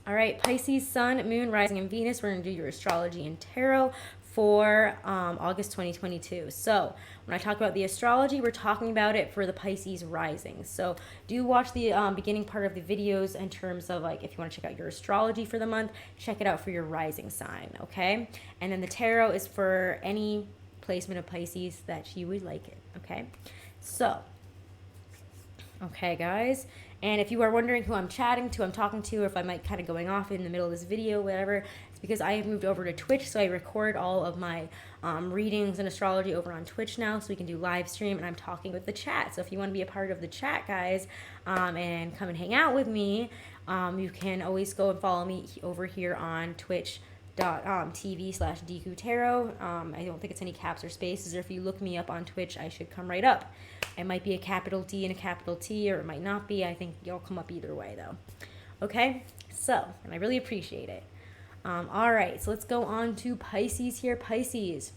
All right, Pisces, Sun, Moon, Rising, and Venus. We're going to do your astrology and tarot for August 2022. So when I talk about the astrology, we're talking about it for the Pisces rising. So do watch the beginning part of the videos in terms of like if you want to check out your astrology for the month, check it out for your rising sign, okay? And then the tarot is for any placement of Pisces that you would like it, okay? So okay, guys. And if you are wondering who I'm chatting to, I'm talking to, or if I might kind of going off in the middle of this video, whatever, it's because I have moved over to Twitch. So I record all of my readings and astrology over on Twitch now, so we can do live stream, and I'm talking with the chat. So if you want to be a part of the chat, guys, and come and hang out with me, you can always go and follow me over here on Twitch. TV/DQ Tarot. I don't think it's any caps or spaces, or if you look me up on Twitch, I should come right up. It might be a capital D and a capital T, or it might not be. I think you'll come up either way, though. Okay? So, and I really appreciate it. All right, so let's go on to Pisces here. Pisces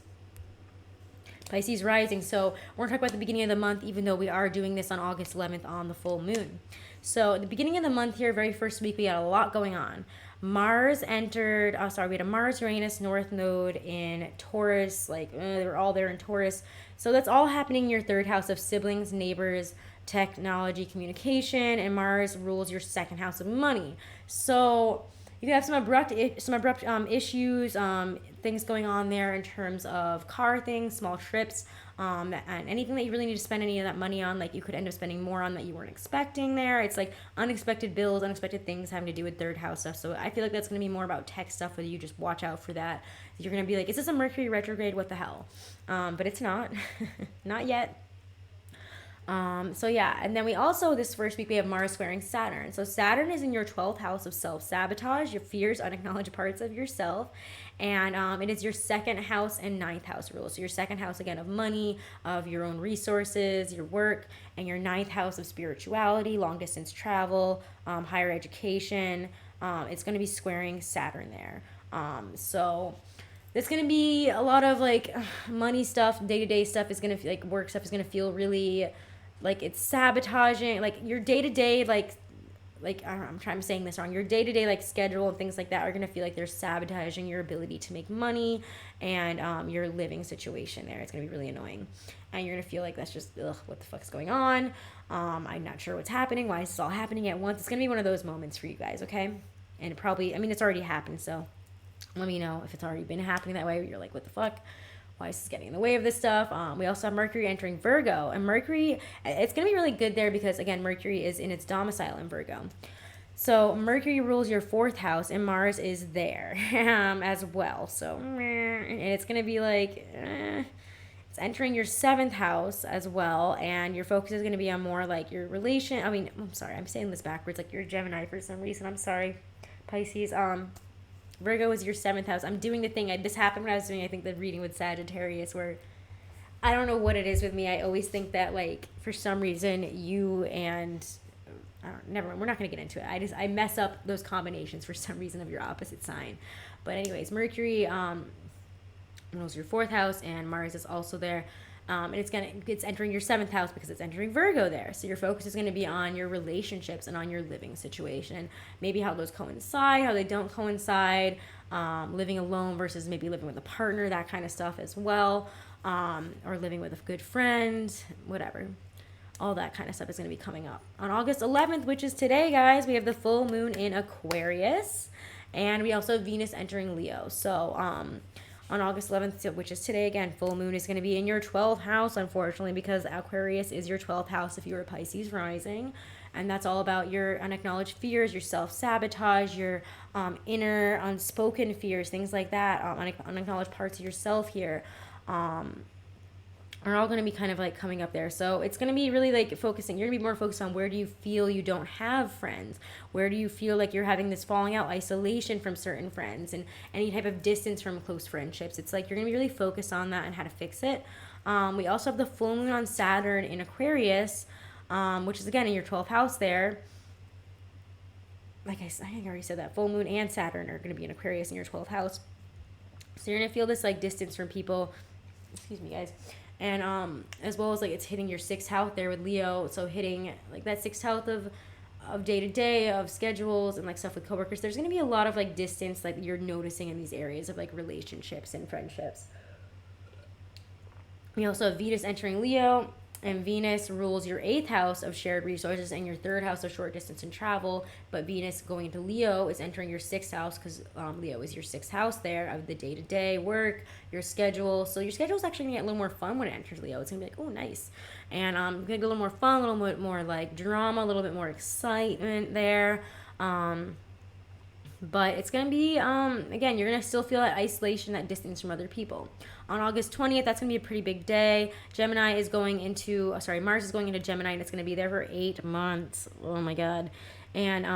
rising. So we're going to talk about the beginning of the month, even though we are doing this on August 11th on the full moon. So at the beginning of the month here, very first week, we had a lot going on. Mars entered, we had a Mars-Uranus North Node in Taurus. They were all there in Taurus. So that's all happening in your third house of siblings, neighbors, technology, communication, and Mars rules your second house of money. So you have some abrupt issues, things going on there in terms of car things, small trips, and anything that you really need to spend any of that money on. Like you could end up spending more on that you weren't expecting there. It's like unexpected bills, unexpected things having to do with third house stuff. So I feel like that's going to be more about tech stuff, where you just watch out for that. You're going to be like, is this a Mercury retrograde? What the hell? But it's not. Not yet. So yeah, and then we also, this first week, we have Mars squaring Saturn. So Saturn is in your 12th house of self-sabotage, your fears, unacknowledged parts of yourself. And it is your second house and ninth house rule. So your second house, again, of money, of your own resources, your work, and your ninth house of spirituality, long distance travel, higher education. It's going to be squaring Saturn there. So it's going to be a lot of like money stuff, day-to-day stuff is going to, like work stuff is going to feel really like it's sabotaging, like your day-to-day, like I'm saying this wrong. Your day-to-day like schedule and things like that are going to feel like they're sabotaging your ability to make money and your living situation there. It's going to be really annoying. And you're going to feel like that's just, what the fuck's going on? I'm not sure what's happening. Why is this all happening at once? It's going to be one of those moments for you guys, okay? And probably, it's already happened, so let me know if it's already been happening that way, where you're like, what the fuck? Why is this getting in the way of this stuff? We also have Mercury entering Virgo. And Mercury, it's going to be really good there because, again, Mercury is in its domicile in Virgo. So Mercury rules your 4th house, and Mars is there as well. So, and it's going to be like, it's entering your 7th house as well. And your focus is going to be on more like your relation. I'm sorry, I'm saying this backwards. Like you're a Gemini for some reason. I'm sorry, Pisces. Virgo is your 7th house. I'm doing the thing. This happened when I was doing, I think, the reading with Sagittarius, where I don't know what it is with me. I always think that, like, for some reason, you and never mind. We're not going to get into it. I mess up those combinations for some reason of your opposite sign. But anyways, Mercury rules your 4th house, and Mars is also there. And it's entering your 7th house because it's entering Virgo there. So your focus is going to be on your relationships and on your living situation. Maybe how those coincide, how they don't coincide, living alone versus maybe living with a partner, that kind of stuff as well, or living with a good friend, whatever. All that kind of stuff is going to be coming up. On August 11th, which is today, guys, we have the full moon in Aquarius. And we also have Venus entering Leo. So, on August 11th, which is today, again, full moon is going to be in your 12th house, unfortunately, because Aquarius is your 12th house if you're a Pisces rising. And that's all about your unacknowledged fears, your self-sabotage, your inner unspoken fears, things like that, unacknowledged parts of yourself here. Are all going to be kind of like coming up there. So it's going to be really like focusing. You're going to be more focused on where do you feel you don't have friends? Where do you feel like you're having this falling out, isolation from certain friends, and any type of distance from close friendships? It's like you're going to be really focused on that and how to fix it. We also have the full moon on Saturn in Aquarius, which is again in your 12th house there. Like I think I already said that. Full moon and Saturn are going to be in Aquarius in your 12th house. So you're going to feel this like distance from people. Excuse me, guys. And as well as like it's hitting your 6th house there with Leo, so hitting like that 6th house of of day to day, of schedules and like stuff with coworkers, there's going to be a lot of like distance like you're noticing in these areas of like relationships and friendships. We also have Venus entering Leo, and Venus rules your 8th house of shared resources and your 3rd house of short distance and travel. But Venus going into Leo is entering your 6th house because Leo is your 6th house there of the day to day work, your schedule. So your schedule is actually going to get a little more fun when it enters Leo. It's going to be like, oh, nice. And going to get a little more fun, a little bit more like drama, a little bit more excitement there. But it's going to be, again, you're going to still feel that isolation, that distance from other people. On August 20th, that's going to be a pretty big day. Mars is going into Gemini, and it's going to be there for 8 months. Oh, my God. And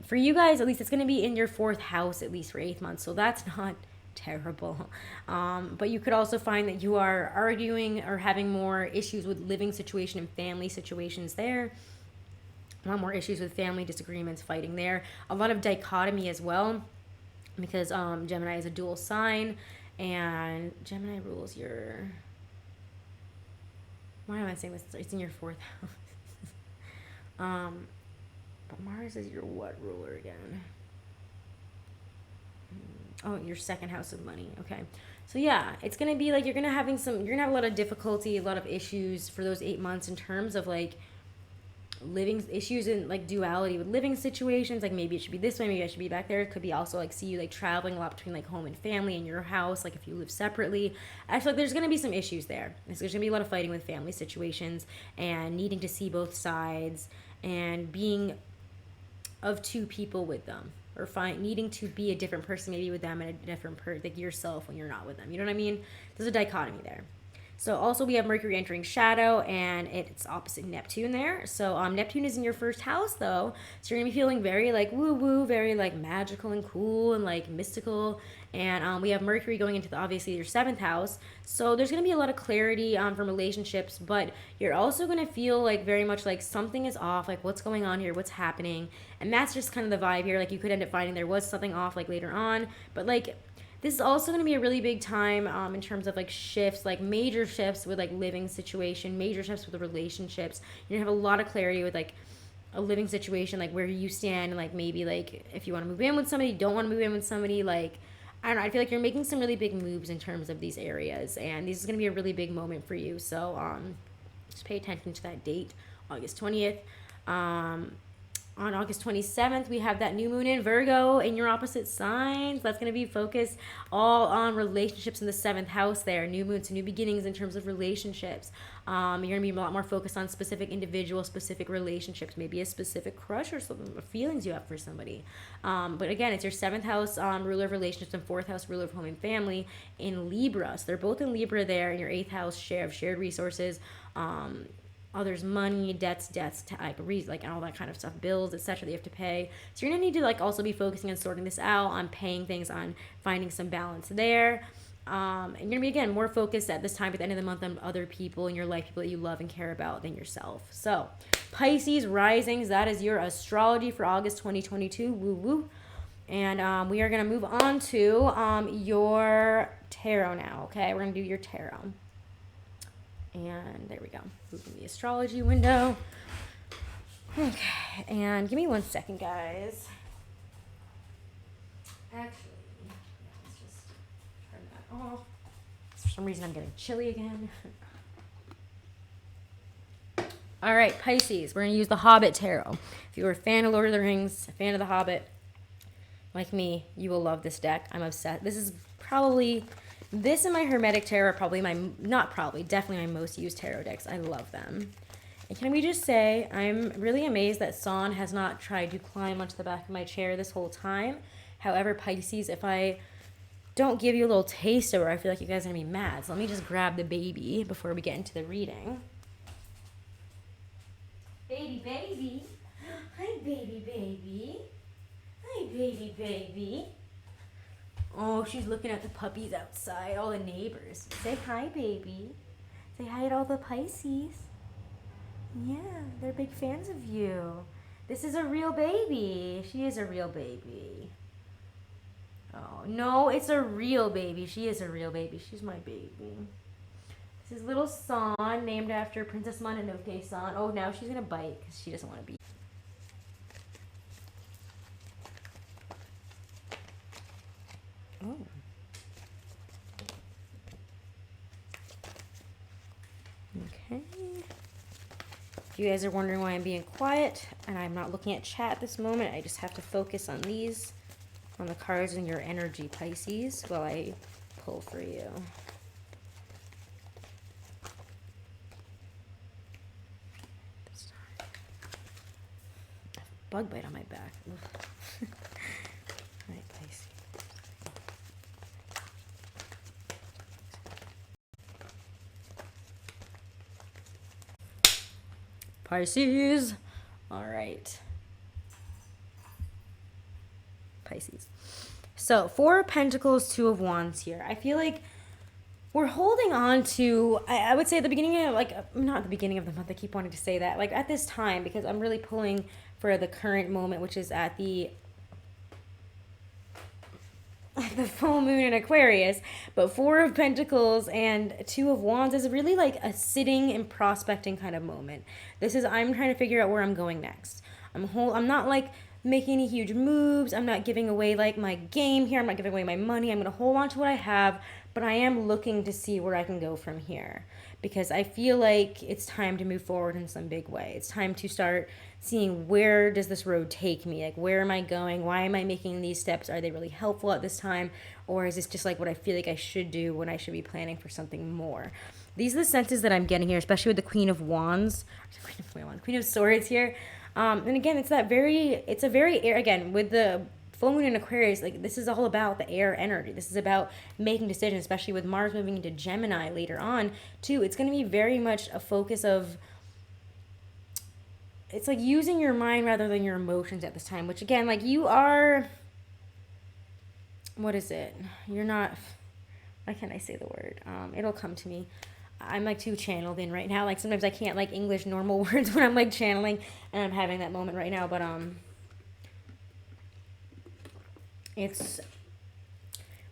for you guys, at least, it's going to be in your 4th house, at least for 8 months. So that's not terrible. But you could also find that you are arguing or having more issues with living situation and family situations there. A lot more issues with family disagreements, fighting there. A lot of dichotomy as well, because Gemini is a dual sign, and Gemini rules your... Why am I saying this? It's in your 4th house. But Mars is your what ruler again? Oh, your 2nd house of money. Okay. So yeah, it's going to be like you're going to have a lot of difficulty, a lot of issues for those 8 months in terms of like living issues and like duality with living situations. Like maybe it should be this way, maybe I should be back there. It could be also like see you like traveling a lot between like home and family and your house, like if you live separately. I feel like there's going to be some issues there. There's going to be a lot of fighting with family situations and needing to see both sides and being of two people with them, or needing to be a different person maybe with them and a different like yourself when you're not with them. You know what I mean? There's a dichotomy there. So also we have Mercury entering shadow, and it's opposite Neptune there. So Neptune is in your 1st house though. So you're going to be feeling very like woo-woo, very like magical and cool and like mystical. And we have Mercury going into obviously your 7th house. So there's going to be a lot of clarity from relationships, but you're also going to feel like very much like something is off, like what's going on here, what's happening. And that's just kind of the vibe here. Like you could end up finding there was something off like later on, but like this is also going to be a really big time in terms of like shifts, like major shifts with like living situation, major shifts with the relationships. You're going to have a lot of clarity with like a living situation, like where you stand, and like maybe like if you want to move in with somebody, don't want to move in with somebody, like I don't know, I feel like you're making some really big moves in terms of these areas, and this is going to be a really big moment for you. So just pay attention to that date, August 20th. On August 27th, we have that new moon in Virgo in your opposite signs. That's going to be focused all on relationships in the 7th house there. New moon, so new beginnings in terms of relationships. You're going to be a lot more focused on specific individual, specific relationships, maybe a specific crush or something, feelings you have for somebody. But again, it's your 7th house ruler of relationships and 4th house ruler of home and family in Libra. So they're both in Libra there, in your 8th house shared resources. Others money, debts, type of reason, like all that kind of stuff, bills, etc. that you have to pay. So you're gonna need to like also be focusing on sorting this out, on paying things, on finding some balance there. And you're gonna be again more focused at this time at the end of the month on other people in your life, people that you love and care about than yourself. So Pisces risings, that is your astrology for August 2022. Woo woo. And we are gonna move on to your tarot now. Okay, we're gonna do your tarot. And there we go. Moving the astrology window. Okay, and give me 1 second, guys. Actually, let's just turn that off. For some reason, I'm getting chilly again. All right, Pisces. We're going to use the Hobbit Tarot. If you're a fan of Lord of the Rings, a fan of the Hobbit, like me, you will love this deck. I'm obsessed. This and my Hermetic Tarot are probably definitely my most used tarot decks. I love them. And can we just say, I'm really amazed that San has not tried to climb onto the back of my chair this whole time. However, Pisces, if I don't give you a little taste of her, I feel like you guys are going to be mad. So let me just grab the baby before we get into the reading. Baby. Hi, baby. Hi, baby. Oh, she's looking at the puppies outside, all the neighbors. Say hi, baby. Say hi to all the Pisces. Yeah, they're big fans of you. This is a real baby. She is a real baby. Oh, no, it's a real baby. She is a real baby. She's my baby. This is little San, named after Princess Mononoke San. Oh, now she's going to bite because she doesn't want to be. Oh. Okay. If you guys are wondering why I'm being quiet and I'm not looking at chat at this moment, I just have to focus on these, on the cards and your energy, Pisces, while I pull for you. Bug bite on my back. All right, Pisces. Pisces. All right. Pisces. So, Four of Pentacles, Two of Wands here. I feel like we're holding on to, I would say at the beginning of, like, not the beginning of the month, I keep wanting to say that, like at this time, because I'm really pulling for the current moment, which is at the full moon in Aquarius. But Four of Pentacles and Two of Wands is really like a sitting and prospecting kind of moment. This is, I'm trying to figure out where I'm going next. I'm not like making any huge moves. I'm not giving away like my game here. I'm not giving away my money. I'm going to hold on to what I have, but I am looking to see where I can go from here, because I feel like it's time to move forward in some big way. It's time to start seeing, where does this road take me? Like, where am I going? Why am I making these steps? Are they really helpful at this time? Or is this just like what I feel like I should do when I should be planning for something more? These are the senses that I'm getting here, especially with the Queen of Wands, Queen of Swords here. And again, it's a very air, again, with the full moon in Aquarius, like this is all about the air energy. This is about making decisions, especially with Mars moving into Gemini later on too. It's going to be very much a focus of, it's like using your mind rather than your emotions at this time, which again, like you are, what is it? You're not, why can't I say the word? It'll come to me. I'm like too channeled in right now. Like sometimes I can't like English normal words when I'm like channeling, and I'm having that moment right now. But it's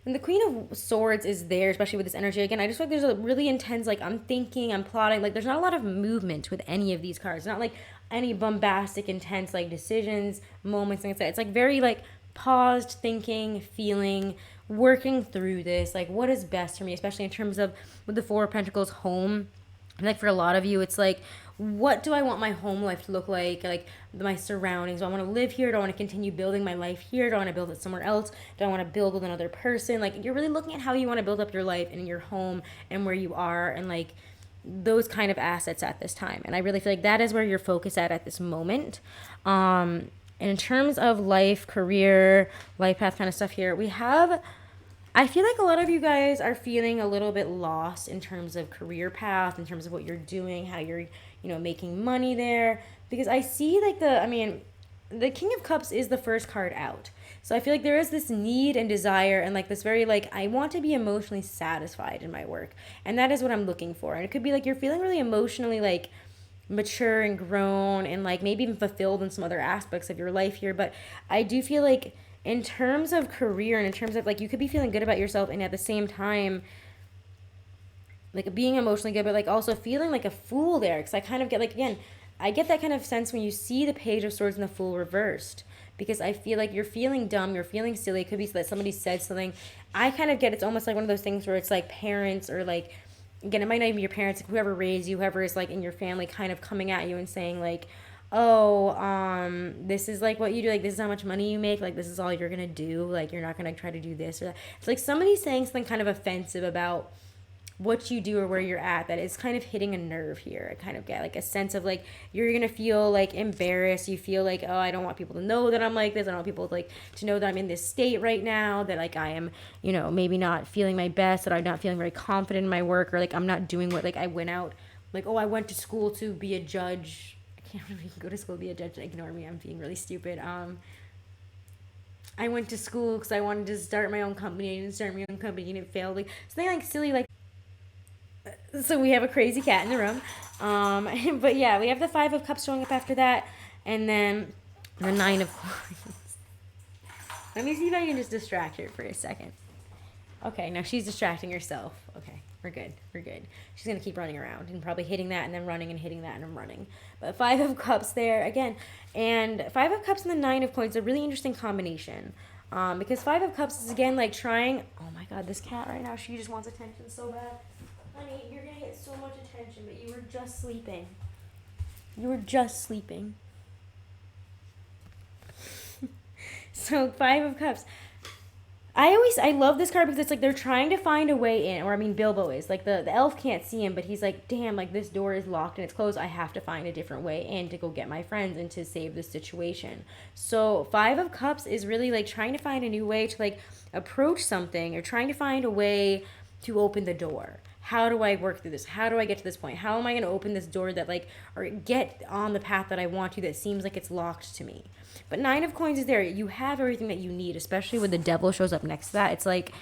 when the Queen of Swords is there, especially with this energy. Again, I just feel like there's a really intense, like I'm thinking, I'm plotting. Like there's not a lot of movement with any of these cards. Not like any bombastic, intense like decisions, moments, things like that. It's like very like paused, thinking, feeling, working through this, like what is best for me, especially in terms of with the Four of Pentacles, home. And like for a lot of you, it's like, what do I want my home life to look like my surroundings? Do I want to live here? Do I want to continue building my life here? Do I want to build it somewhere else? Do I want to build with another person? Like you're really looking at how you want to build up your life and your home and where you are, and like those kind of assets at this time. And I really feel like that is where you're focused at this moment. And in terms of life, career, life path kind of stuff here, we have, I feel like a lot of you guys are feeling a little bit lost in terms of career path, in terms of what you're doing, how you're, making money there. Because I see like the King of Cups is the first card out. So I feel like there is this need and desire and like this very like, I want to be emotionally satisfied in my work. And that is what I'm looking for. And it could be like you're feeling really emotionally like mature and grown and like maybe even fulfilled in some other aspects of your life here. But I do feel like in terms of career and in terms of like you could be feeling good about yourself and at the same time like being emotionally good, but like also feeling like a fool there. Because I kind of get like, again, I get that kind of sense when you see the Page of Swords and the Fool reversed, because I feel like you're feeling dumb, you're feeling silly. It could be that somebody said something. I kind of get it's almost like one of those things where it's like parents or like, again, it might not even be your parents, whoever raised you, whoever is like in your family kind of coming at you and saying like, oh, this is like what you do, like this is how much money you make, like this is all you're gonna do, like you're not gonna try to do this or that. It's like somebody saying something kind of offensive about what you do or where you're at that is kind of hitting a nerve here. I kind of get like a sense of like you're gonna feel like embarrassed. You feel like, oh, I don't want people to know that I'm like this. I don't want people like to know that I'm in this state right now, that like I am, maybe not feeling my best, that I'm not feeling very confident in my work, or like I'm not doing what like I went out, like, oh, I went to school to be a judge. I can't really go to school to be a judge. Ignore me, I'm being really stupid. I went to school because I wanted to start my own company. I didn't start my own company and it failed. Like something like silly like. So we have a crazy cat in the room. But yeah, we have the Five of Cups showing up after that. And then the Nine of Coins. Let me see if I can just distract her for a second. Okay, now she's distracting herself. Okay, we're good. We're good. She's going to keep running around and probably hitting that and then running and hitting that and then running. But Five of Cups there again. And Five of Cups and the Nine of Coins, a really interesting combination. Because Five of Cups is, again, like trying, oh my God, this cat right now, she just wants attention so bad. Honey, you're going to get so much attention, but you were just sleeping. You were just sleeping. So, Five of Cups. I love this card because it's like they're trying to find a way in, or I mean Bilbo is, like the elf can't see him, but he's like, damn, like this door is locked and it's closed, I have to find a different way in to go get my friends and to save the situation. So Five of Cups is really like trying to find a new way to like approach something, or trying to find a way to open the door. How do I work through this? How do I get to this point? How am I going to open this door that like, or get on the path that I want to, that seems like it's locked to me? But Nine of Coins is there. You have everything that you need, especially when the Devil shows up next to that. It's like,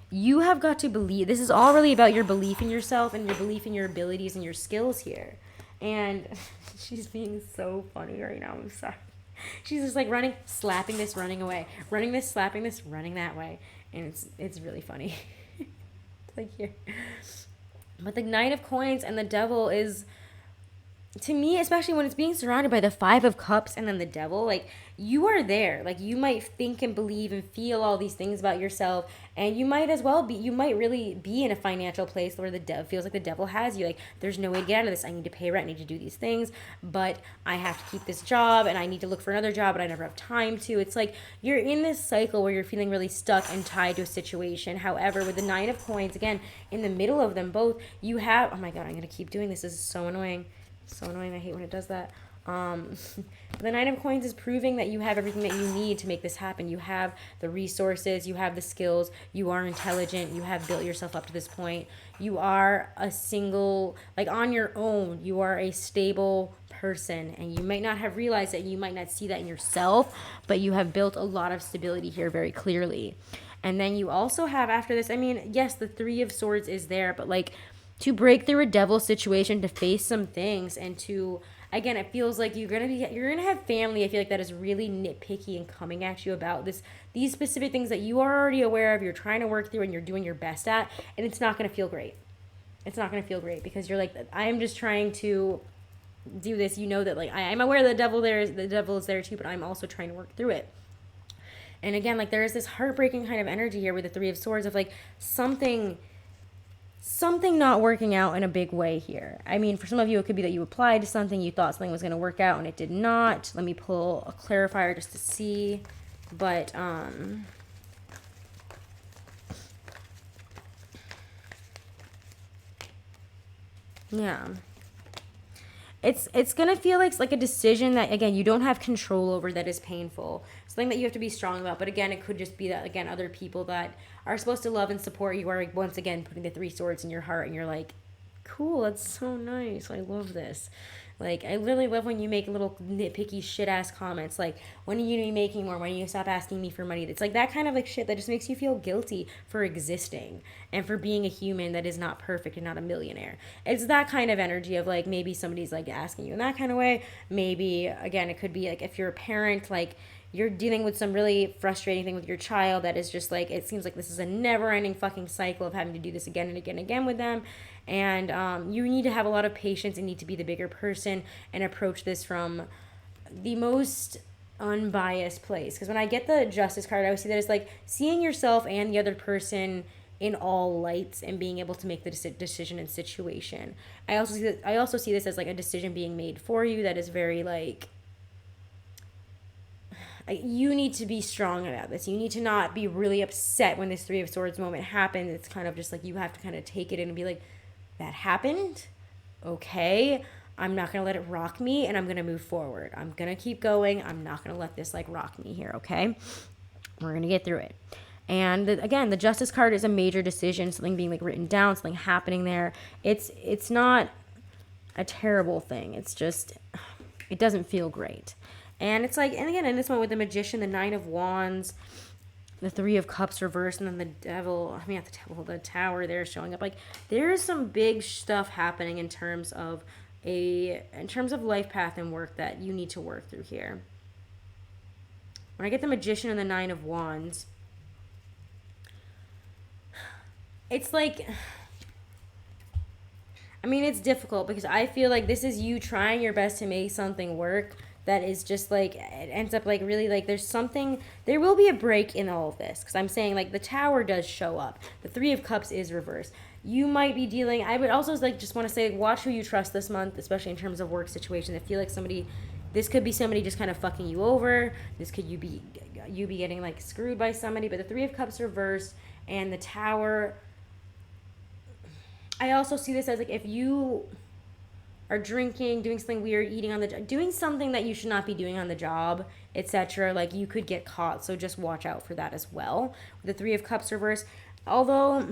you have got to believe. This is all really about your belief in yourself and your belief in your abilities and your skills here. And she's being so funny right now. I'm sorry. She's just like running, slapping this, running away. Running this, slapping this, running that way. And it's really funny. It's like here. But the Nine of Coins and the Devil is, to me, especially when it's being surrounded by the Five of Cups and then the Devil, like, you are there. Like, you might think and believe and feel all these things about yourself, and you might as well be, you might really be in a financial place where the devil feels like the devil has you. Like, there's no way to get out of this. I need to pay rent, I need to do these things, but I have to keep this job, and I need to look for another job, but I never have time to. It's like you're in this cycle where you're feeling really stuck and tied to a situation. However, with the Nine of Coins, again, in the middle of them both, you have, oh my God, I'm going to keep doing this. This is so annoying. So annoying. I hate when it does that. The Nine of Coins is proving that you have everything that you need to make this happen. You have the resources, you have the skills, you are intelligent, you have built yourself up to this point. You are a single, like on your own, you are a stable person, and you might not have realized that, you might not see that in yourself, but you have built a lot of stability here very clearly. And then you also have, after this, I mean, yes, the Three of Swords is there, but like, to break through a devil situation, to face some things, and to, again, it feels like you're gonna have family, I feel like, that is really nitpicky and coming at you about these specific things that you are already aware of, you're trying to work through and you're doing your best at, and it's not gonna feel great. It's not gonna feel great because you're like, I'm just trying to do this. You know that, like, I'm aware the devil is there too, but I'm also trying to work through it. And again, like, there is this heartbreaking kind of energy here with the Three of Swords of like something not working out in a big way here. I mean, for some of you, it could be that you applied to something, you thought something was going to work out, and it did not. Let me pull a clarifier just to see. But, yeah. It's going to feel like a decision that, again, you don't have control over, that is painful. Something that you have to be strong about. But again, it could just be that, again, other people that are supposed to love and support you are, once again, putting the Three Swords in your heart, and you're like, cool, that's so nice. I love this. Like, I literally love when you make little nitpicky shit-ass comments, like, when are you going to be making more? When are you stop asking me for money? It's like that kind of like shit that just makes you feel guilty for existing and for being a human that is not perfect and not a millionaire. It's that kind of energy of like, maybe somebody's like asking you in that kind of way. Maybe, again, it could be like if you're a parent, like, you're dealing with some really frustrating thing with your child that is just like, it seems like this is a never-ending fucking cycle of having to do this again and again and again with them. And you need to have a lot of patience and need to be the bigger person and approach this from the most unbiased place. Because when I get the Justice card, I always see that as like seeing yourself and the other person in all lights and being able to make the decision and situation. I also see this as like a decision being made for you that is very like, you need to be strong about this. You need to not be really upset when this Three of Swords moment happens. It's kind of just like you have to kind of take it in and be like, that happened? Okay. I'm not going to let it rock me, and I'm going to move forward. I'm going to keep going. I'm not going to let this like rock me here, okay? We're going to get through it. And again, the Justice card is a major decision, something being like written down, something happening there. It's not a terrible thing. It's just, it doesn't feel great. And it's like, and again, in this one with the Magician, the Nine of Wands, the Three of Cups reversed, and then the Devil, the Tower there showing up. Like, there's some big stuff happening in terms of life path and work that you need to work through here. When I get the Magician and the Nine of Wands, it's like, I mean, it's difficult because I feel like this is you trying your best to make something work that is just like, it ends up like really like there's something, there will be a break in all of this, because I'm saying like the Tower does show up. The Three of Cups is reversed. You might be dealing, I would also like just want to say, watch who you trust this month, especially in terms of work situations. I feel like this could be somebody just kind of fucking you over. This could you be getting like screwed by somebody. But the Three of Cups reversed and the Tower, I also see this as like if you are drinking, doing something weird, eating on the doing something that you should not be doing on the job, etc., like you could get caught. So just watch out for that as well. With the Three of Cups reversed, although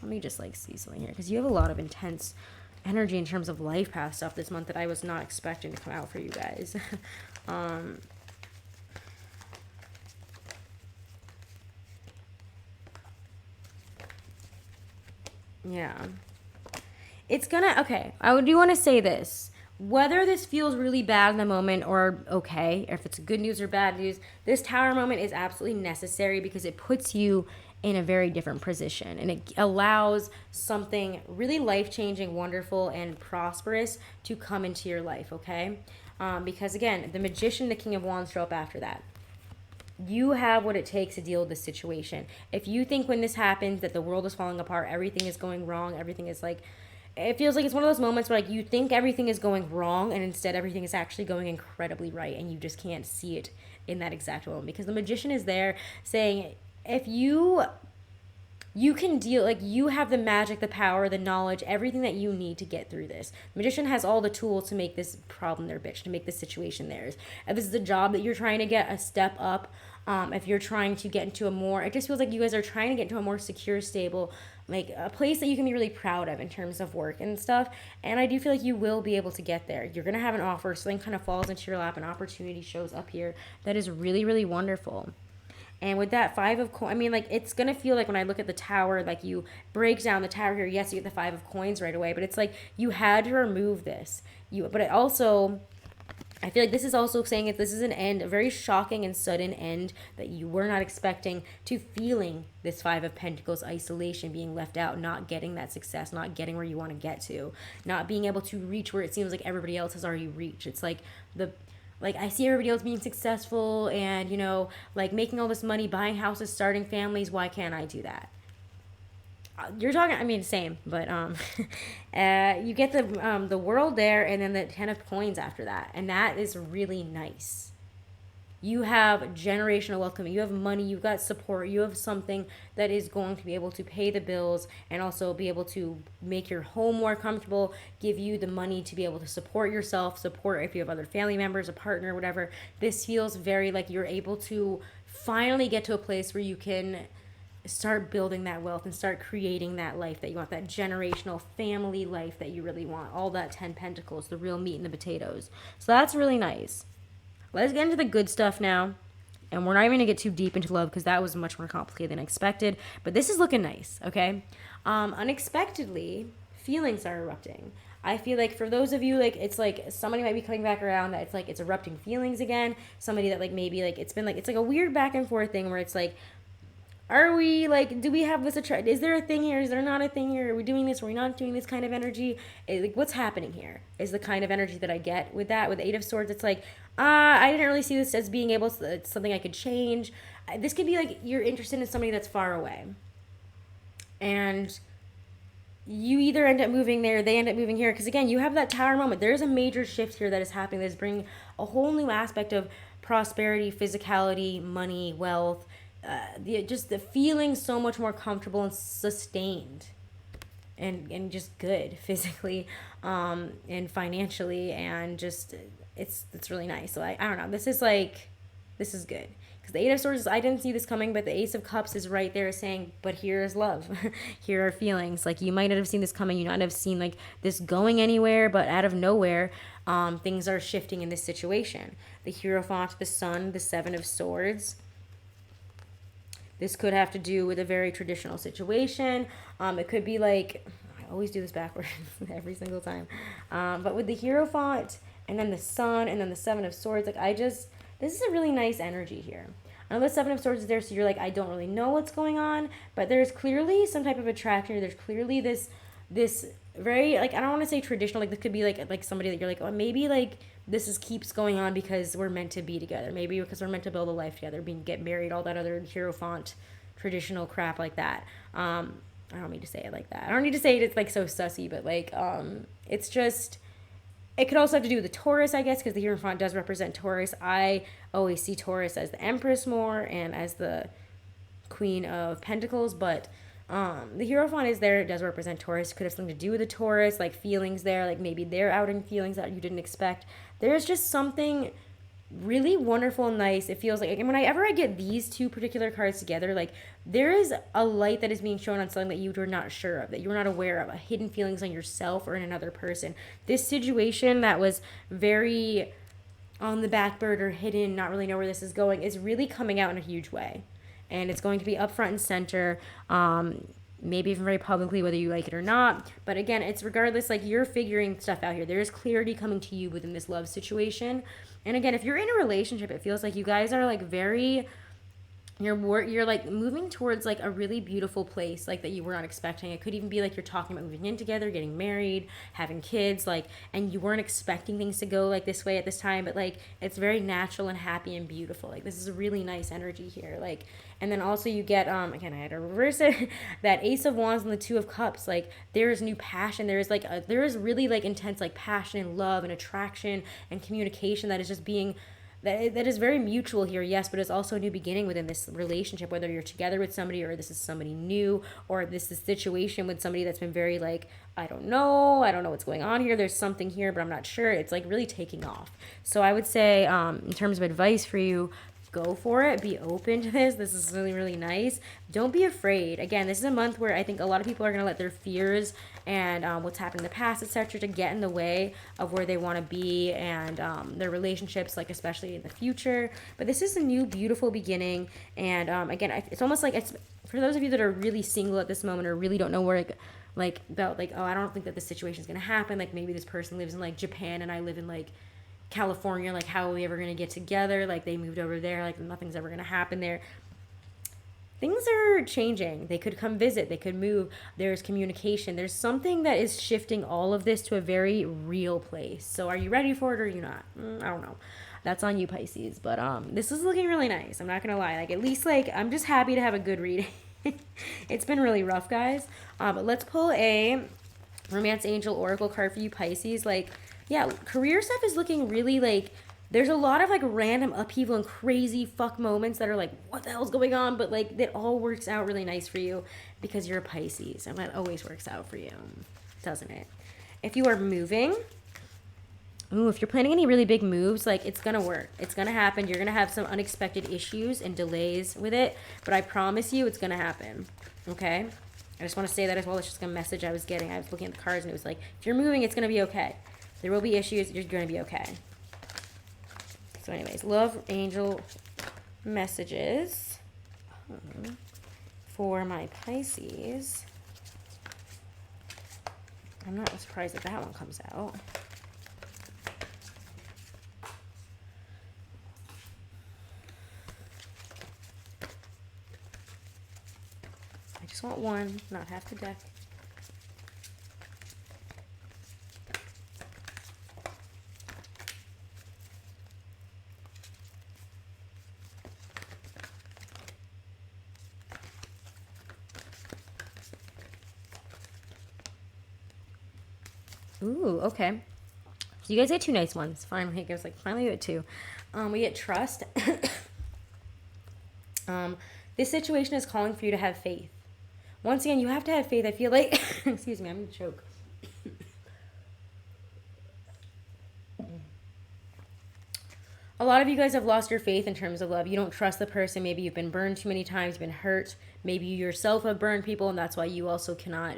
let me just like see something here, because you have a lot of intense energy in terms of life path stuff this month that I was not expecting to come out for you guys. Yeah. It's gonna, okay, I do want to say this. Whether this feels really bad in the moment or okay, if it's good news or bad news, this Tower moment is absolutely necessary because it puts you in a very different position and it allows something really life-changing, wonderful, and prosperous to come into your life, okay? Because again, the Magician, the King of Wands show up after that. You have what it takes to deal with this situation. If you think when this happens that the world is falling apart, everything is going wrong, everything is like, it feels like it's one of those moments where like you think everything is going wrong and instead everything is actually going incredibly right, and you just can't see it in that exact moment, because the Magician is there saying if you can deal, like you have the magic, the power, the knowledge, everything that you need to get through this. The Magician has all the tools to make this problem their bitch, to make this situation theirs. If this is a job that you're trying to get a step up, if you're trying to get into a more, it just feels like you guys are trying to get into a more secure, stable, like a place that you can be really proud of in terms of work and stuff. And I do feel like you will be able to get there. You're going to have an offer, something kind of falls into your lap, an opportunity shows up here that is really, really wonderful. And with that Five of Coins, I mean, like, it's going to feel like when I look at the Tower, like, you break down the Tower here, yes, you get the Five of Coins right away, but it's like you had to remove this. But it also, I feel like this is also saying that this is an end, a very shocking and sudden end that you were not expecting, to feeling this Five of Pentacles, isolation, being left out, not getting that success, not getting where you want to get to, not being able to reach where it seems like everybody else has already reached. It's like I see everybody else being successful and, you know, like making all this money, buying houses, starting families. Why can't I do that? You're talking, I mean, same, but you get the World there, and then the Ten of Coins after that, and that is really nice. You have generational wealth coming. You have money. You've got support. You have something that is going to be able to pay the bills and also be able to make your home more comfortable, give you the money to be able to support yourself, support if you have other family members, a partner, whatever. This feels very like you're able to finally get to a place where you can start building that wealth and start creating that life that you want, that generational family life that you really want. All that 10 Pentacles, the real meat and the potatoes. So that's really nice. Let's get into the good stuff now. And we're not even going to get too deep into love because that was much more complicated than expected. But this is looking nice, okay? Unexpectedly, feelings are erupting. I feel like for those of you, like, it's like somebody might be coming back around that it's like it's erupting feelings again. Somebody that like maybe like it's been like, it's like a weird back and forth thing where it's like, are we like, do we have this is there a thing here, is there not a thing here, are we doing this, are we not doing this kind of energy, like what's happening here is the kind of energy that I get with that. With the Eight of Swords, it's like I didn't really see this as being able to, it's something I could change. This could be like you're interested in somebody that's far away and you either end up moving there, they end up moving here, because again you have that Tower moment. There's a major shift here that is happening that is bringing a whole new aspect of prosperity, physicality, money, wealth, just the feeling so much more comfortable and sustained and just good physically and financially, and just it's really nice. So I don't know, this is good, because the Eight of Swords, I didn't see this coming, but the Ace of Cups is right there saying, but here is love. Here are feelings. Like you might not have seen this coming, you might not have seen like this going anywhere, but out of nowhere things are shifting in this situation. The Hierophant, the Sun, the Seven of Swords. This could have to do with a very traditional situation. It could be like, I always do this backwards every single time. But with the Hierophant and then the Sun and then the Seven of Swords, like this is a really nice energy here. I know the Seven of Swords is there, so you're like, I don't really know what's going on, but there's clearly some type of attraction. There's clearly this very, like, I don't want to say traditional, like this could be like somebody that you're like, oh, maybe like this is keeps going on because we're meant to be together, maybe because we're meant to build a life together, get married, all that other Hierophant traditional crap like that. I don't mean to say it like that. I don't need to say it, it's like so sussy, but like it's just, it could also have to do with the Taurus, I guess, because the Hierophant does represent Taurus. I always see Taurus as the Empress more and as the Queen of Pentacles, but the Hierophant is there. It does represent Taurus. Could have something to do with the Taurus, like feelings there, like maybe they're outing feelings that you didn't expect. There's just something really wonderful and nice. It feels like, and whenever I get these two particular cards together, like there is a light that is being shown on something that you were not sure of, that you were not aware of, a hidden feelings on yourself or in another person. This situation that was very on the back burner, hidden, not really know where this is going, is really coming out in a huge way. And it's going to be up front and center, maybe even very publicly, whether you like it or not. But again, it's regardless, like you're figuring stuff out here. There is clarity coming to you within this love situation. And again, if you're in a relationship, it feels like you guys are like very, you're like moving towards like a really beautiful place, like that you were not expecting. It could even be like you're talking about moving in together, getting married, having kids, like, and you weren't expecting things to go like this way at this time, but like it's very natural and happy and beautiful. Like this is a really nice energy here. Like, and then also you get again, I had to reverse it, that Ace of Wands and the Two of Cups. Like there is new passion. There is like there is really like intense like passion and love and attraction and communication that is just being, that is very mutual here, yes, but it's also a new beginning within this relationship, whether you're together with somebody or this is somebody new, or this is a situation with somebody that's been very like, I don't know what's going on here, there's something here, but I'm not sure. It's like really taking off. So I would say in terms of advice for you, go for it. Be open to this. This is really, really nice. Don't be afraid. Again, this is a month where I think a lot of people are going to let their fears and what's happened in the past, etc., to get in the way of where they want to be and their relationships, like especially in the future. But this is a new, beautiful beginning. And again, it's almost like, it's for those of you that are really single at this moment or really don't know where like about like, oh, I don't think that this situation is going to happen. Like maybe this person lives in like Japan and I live in like California, like how are we ever going to get together? Like they moved over there, like nothing's ever going to happen there. Things are changing. They could come visit, they could move. There's communication. There's something that is shifting all of this to a very real place. So are you ready for it or are you not? I don't know. That's on you, Pisces. But this is looking really nice. I'm not going to lie. Like at least like I'm just happy to have a good reading. It's been really rough, guys. But let's pull a Romance Angel Oracle card for you, Pisces. Like, yeah, career stuff is looking really like, there's a lot of like random upheaval and crazy fuck moments that are like, what the hell's going on? But like that all works out really nice for you because you're a Pisces, and that always works out for you, doesn't it? If you are moving, if you're planning any really big moves, like it's gonna work. It's gonna happen. You're gonna have some unexpected issues and delays with it, but I promise you it's gonna happen, okay? I just want to say that as well. It's just a message I was getting. I was looking at the cards and it was like, if you're moving, it's gonna be okay. There will be issues. You're going to be okay. So anyways, love angel messages for my Pisces. I'm not surprised that one comes out. I just want one, not half the deck. Ooh, okay. So you guys get two nice ones. Finally, it goes like, finally we get two. We get trust. This situation is calling for you to have faith. Once again, you have to have faith. I feel like, excuse me, I'm going to choke. A lot of you guys have lost your faith in terms of love. You don't trust the person. Maybe you've been burned too many times, you've been hurt. Maybe you yourself have burned people, and that's why you also cannot,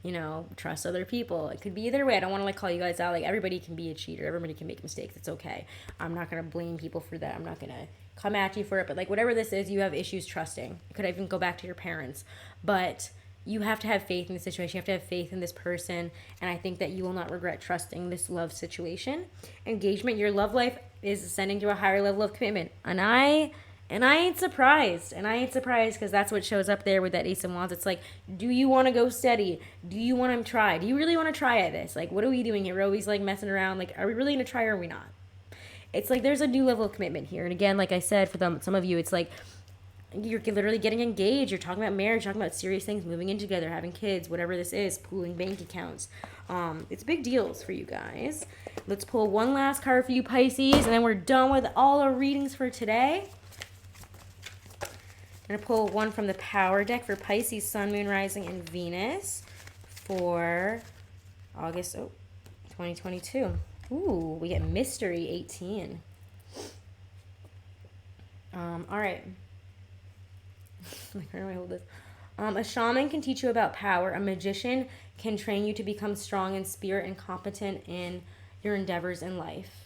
you know, trust other people. It could be either way. I don't want to like call you guys out. Like everybody can be a cheater. Everybody can make mistakes. It's okay. I'm not going to blame people for that. I'm not going to come at you for it. But like whatever this is, you have issues trusting. It could even go back to your parents. But you have to have faith in the situation. You have to have faith in this person. And I think that you will not regret trusting this love situation. Engagement, your love life is ascending to a higher level of commitment. And I And I ain't surprised. And I ain't surprised because that's what shows up there with that Ace of Wands. It's like, do you want to go steady? Do you want to try? Do you really want to try at this? Like, what are we doing here? We're always like messing around. Like, are we really going to try or are we not? It's like there's a new level of commitment here. And again, like I said, for some of you, it's like you're literally getting engaged. You're talking about marriage, talking about serious things, moving in together, having kids, whatever this is, pooling bank accounts. It's big deals for you guys. Let's pull one last card for you, Pisces, and then we're done with all our readings for today. I'm going to pull one from the Power deck for Pisces, Sun, Moon, Rising, and Venus for August 2022. Ooh, we get Mystery 18. All right. Where do I hold this? A shaman can teach you about power. A magician can train you to become strong in spirit and competent in your endeavors in life.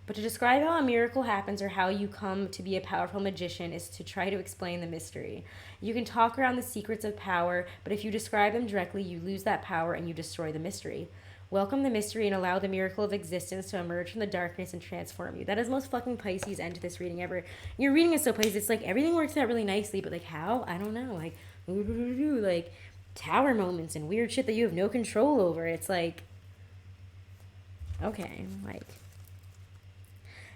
But to describe how a miracle happens or how you come to be a powerful magician is to try to explain the mystery. You can talk around the secrets of power, but if you describe them directly, you lose that power and you destroy the mystery. Welcome the mystery and allow the miracle of existence to emerge from the darkness and transform you. That is most fucking Pisces end to this reading ever. Your reading is so Pisces. It's like everything works out really nicely, but like how? I don't know. Like tower moments and weird shit that you have no control over. It's like, okay, like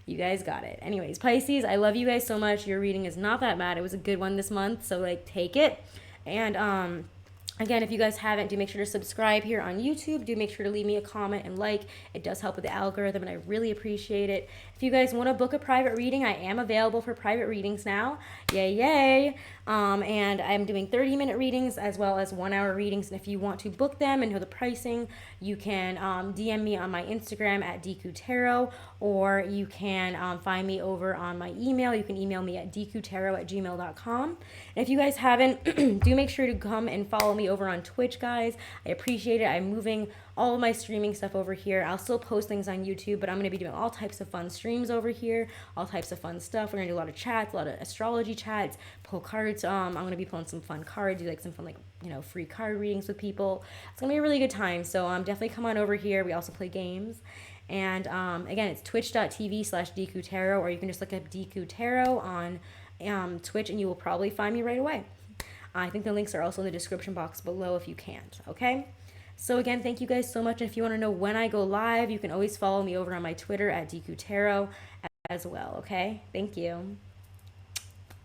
you guys got it. Anyways, Pisces, I love you guys so much. Your reading is not that bad. It was a good one this month, so like take it. And again, if you guys haven't, do make sure to subscribe here on YouTube. Do make sure to leave me a comment and like. It does help with the algorithm, and I really appreciate it. If you guys want to book a private reading, I am available for private readings now. Yay, yay. And I'm doing 30-minute readings as well as 1-hour readings. And if you want to book them and know the pricing, you can DM me on my Instagram at DQTarot, or you can find me over on my email. You can email me at dqtarot@gmail.com. And if you guys haven't, do make sure to come and follow me over on Twitch, guys. I appreciate it. I'm moving all of my streaming stuff over here. I'll still post things on YouTube, but I'm going to be doing all types of fun streams over here, all types of fun stuff. We're going to do a lot of chats, a lot of astrology chats, pull cards. I'm going to be pulling some fun cards, do like some fun, like, you know, free card readings with people. It's going to be a really good time. So definitely come on over here. We also play games. And again, it's twitch.tv/DQTarot, or you can just look up DQTarot on Twitch and you will probably find me right away. I think the links are also in the description box below if you can't, okay? So again, thank you guys so much. And if you want to know when I go live, you can always follow me over on my Twitter at DQTarot as well, okay? Thank you.